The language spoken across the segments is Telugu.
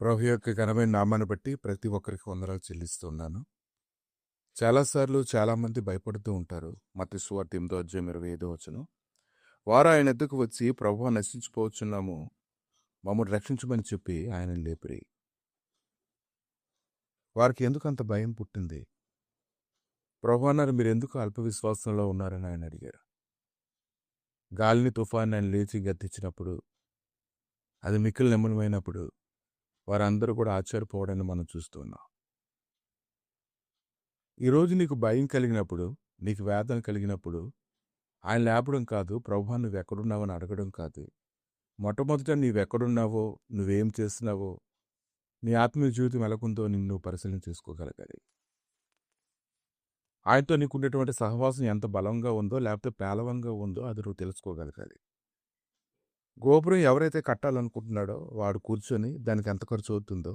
ప్రభు యొక్క ఘనమైన నామాన్ని బట్టి ప్రతి ఒక్కరికి వందనాలు చెల్లిస్తున్నాను. చాలాసార్లు చాలామంది భయపడుతూ ఉంటారు. మత్తయి సువార్త 8:25 వారు ఆయన ఎద్దకు వచ్చి, ప్రభువా, నశించిపోవచ్చున్నాము, మమ్మల్ని రక్షించమని చెప్పి ఆయన లేపిరి. వారికి ఎందుకు అంత భయం పుట్టింది? ప్రభు అన్నారు, మీరు ఎందుకు అల్ప విశ్వాసంలో ఉన్నారని ఆయన అడిగారు. గాలిని తుఫాన్ని ఆయన లేచి గద్దించినప్పుడు, అది మిక్కిలి నెమ్మదమైనప్పుడు వారందరూ కూడా ఆశ్చర్యపోవడాన్ని మనం చూస్తున్నాం. ఈరోజు నీకు భయం కలిగినప్పుడు, నీకు వేదన కలిగినప్పుడు ఆయన లేపడం కాదు, ప్రభువా నువ్వు ఎక్కడున్నావు అని అడగడం కాదు. మొట్టమొదట నీవెక్కడున్నావో, నువ్వేం చేస్తున్నావో, నీ ఆత్మీయ జీవితం ఎలాగుందో నిన్ను పరిశీలన చేసుకోగలగాలి. ఆయనతో నీకున్నటువంటి సహవాసం ఎంత బలంగా ఉందో లేకపోతే పేలవంగా ఉందో అది నువ్వు తెలుసుకోగలగాలి. గోపురం ఎవరైతే కట్టాలనుకుంటున్నాడో వాడు కూర్చొని దానికి ఎంత ఖర్చు అవుతుందో,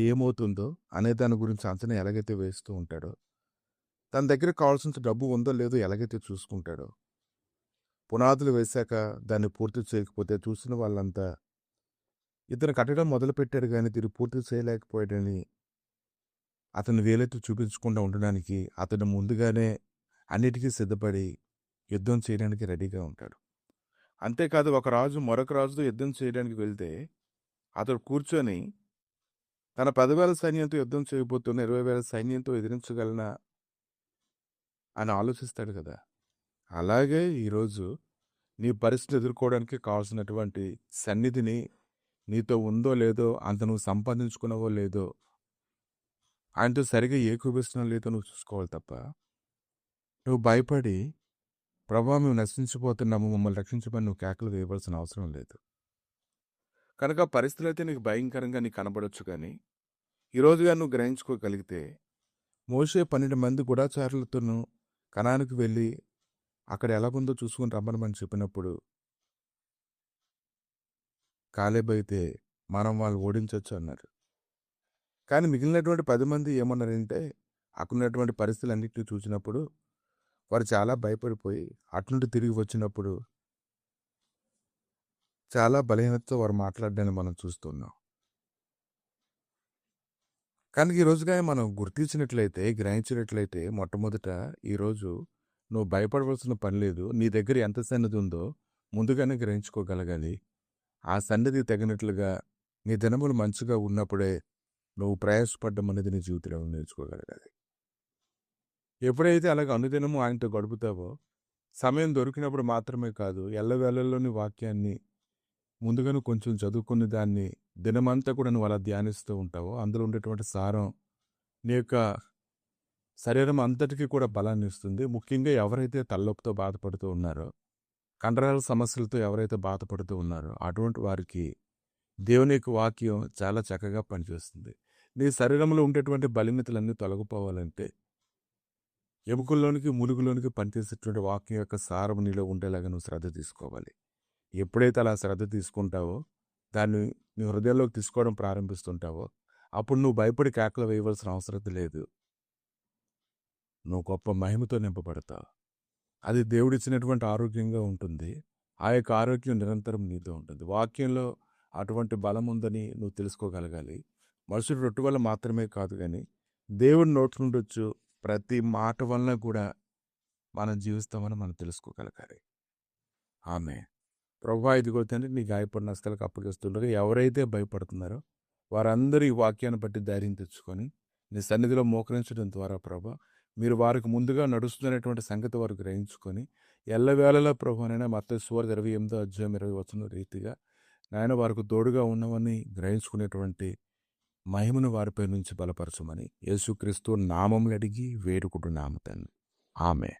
ఏమవుతుందో అనే దాని గురించి అంచనా ఎలాగైతే వేస్తూ ఉంటాడో, తన దగ్గర కావాల్సినంత డబ్బు ఉందో లేదో ఎలాగైతే చూసుకుంటాడో, పునాదులు వేశాక దాన్ని పూర్తి చేయకపోతే చూసిన వాళ్ళంతా ఇతను కట్టడం మొదలుపెట్టాడు కానీ దీన్ని పూర్తి చేయలేకపోయాడని అతను వేలెత్తి చూపించకుండా ఉండడానికి అతను ముందుగానే అన్నిటికీ సిద్ధపడి యుద్ధం చేయడానికి రెడీగా ఉంటాడు. అంతేకాదు, ఒక రాజు మరొక రాజుతో యుద్ధం చేయడానికి వెళ్తే అతడు కూర్చొని తన 10,000 సైన్యంతో యుద్ధం చేయబోతున్న 20,000 సైన్యంతో ఎదిరించగలనా అని ఆలోచిస్తాడు కదా. అలాగే ఈరోజు నీ పరిస్థితి ఎదుర్కోవడానికి కావాల్సినటువంటి సన్నిధిని నీతో ఉందో లేదో, అంత నువ్వు సంపాదించుకున్నావో లేదో, ఆయనతో సరిగా ఏకూపిస్తున్నా లేదో నువ్వు చూసుకోవాలి తప్ప, నువ్వు భయపడి ప్రభువా మేము నశించిపోతున్నాము, మమ్మల్ని రక్షించమని నువ్వు కేకలు వేయవలసిన అవసరం లేదు. కనుక పరిస్థితులు అయితే నీకు భయంకరంగా నీకు కనబడవచ్చు, కానీ ఈరోజుగా నువ్వు గ్రహించుకోగలిగితే మోషే 12 మంది గూఢచారులతోనూ కనానుకు వెళ్ళి అక్కడ ఎలాగుందో చూసుకుని రమ్మనమని చెప్పినప్పుడు కాలేబ్ అయితే మనం వాళ్ళు ఓడించవచ్చు అన్నారు. కానీ మిగిలినటువంటి 10 మంది ఏమన్నారంటే, అక్కడున్నటువంటి పరిస్థితులన్నింటినీ చూసినప్పుడు వారు చాలా భయపడిపోయి అట్నుండి తిరిగి వచ్చినప్పుడు చాలా బలహీనతతో వారు మాట్లాడడాన్ని మనం చూస్తున్నాం. కనుక ఈరోజుగా మనం గుర్తించినట్లయితే, గ్రహించినట్లయితే, మొట్టమొదట ఈరోజు నువ్వు భయపడవలసిన పని లేదు. నీ దగ్గర ఎంత సన్నిధి ఉందో ముందుగానే గ్రహించుకోగలగాలి. ఆ సన్నిధి తగినట్లుగా నీ దినములు మంచిగా ఉన్నప్పుడే నువ్వు ప్రయాసపడ్డం అనేది నీ జీవితంలో నేర్చుకోగలగాలి. ఎప్పుడైతే అలాగ అనుదినము ఆయనతో గడుపుతావో, సమయం దొరికినప్పుడు మాత్రమే కాదు, ఎల్లవేళల్లోని వాక్యాన్ని ముందుగానే కొంచెం చదువుకుని దాన్ని దినమంతా కూడా నువ్వు అలా ధ్యానిస్తూ ఉంటావో, అందులో ఉండేటువంటి సారం నీ యొక్క శరీరం అంతటికీ కూడా బలాన్ని ఇస్తుంది. ముఖ్యంగా ఎవరైతే తలనొప్పితో బాధపడుతూ ఉన్నారో, కండరాల సమస్యలతో ఎవరైతే బాధపడుతూ ఉన్నారో అటువంటి వారికి దేవుని యొక్క వాక్యం చాలా చక్కగా పనిచేస్తుంది. నీ శరీరంలో ఉండేటువంటి బలహీనతలన్నీ తొలగిపోవాలంటే ఎముకల్లోనికి ములుగులోనికి పనిచేసేటువంటి వాక్యం యొక్క సారం నీలో ఉండేలాగా నువ్వు శ్రద్ధ తీసుకోవాలి. ఎప్పుడైతే అలా శ్రద్ధ తీసుకుంటావో, దాన్ని నీ హృదయంలోకి తీసుకోవడం ప్రారంభిస్తుంటావో, అప్పుడు నువ్వు భయపడి కేకలు వేయవలసిన అవసరం లేదు. నువ్వు గొప్ప మహిమతో నింపబడతావు. అది దేవుడిచ్చినటువంటి ఆరోగ్యంగా ఉంటుంది. ఆ యొక్క ఆరోగ్యం నిరంతరం నీతో ఉంటుంది. వాక్యంలో అటువంటి బలం ఉందని నువ్వు తెలుసుకోగలగాలి. మనుషుడు రొట్టె వల్ల మాత్రమే కాదు, కానీ దేవుడి నోటి నుండి వచ్చు ప్రతి మాట వలన కూడా మనం జీవిస్తామని మనం తెలుసుకోగలగాలి. ఆమె ప్రభువా, ఇదిగో తండ్రి, నీ గాయపడిన హస్తాలకు అప్పగిస్తుండగా ఎవరైతే భయపడుతున్నారో వారందరూ ఈ వాక్యాన్ని బట్టి ధైర్యం తెచ్చుకొని నీ సన్నిధిలో మోకరించడం ద్వారా ప్రభా, మీరు వారికి ముందుగా నడుస్తున్నటువంటి సంగతి వారు గ్రహించుకొని ఎల్లవేళలా ప్రభువనైనా మత్తయి సువార్త 28:20 రీతిగా నాయన వారికి తోడుగా ఉన్నవని గ్రహించుకునేటువంటి మహిమను వారిపై నుంచి బలపరచమని యేసుక్రీస్తు నామములు అడిగి వేడుకుంటున్నాము తండ్రి. ఆమె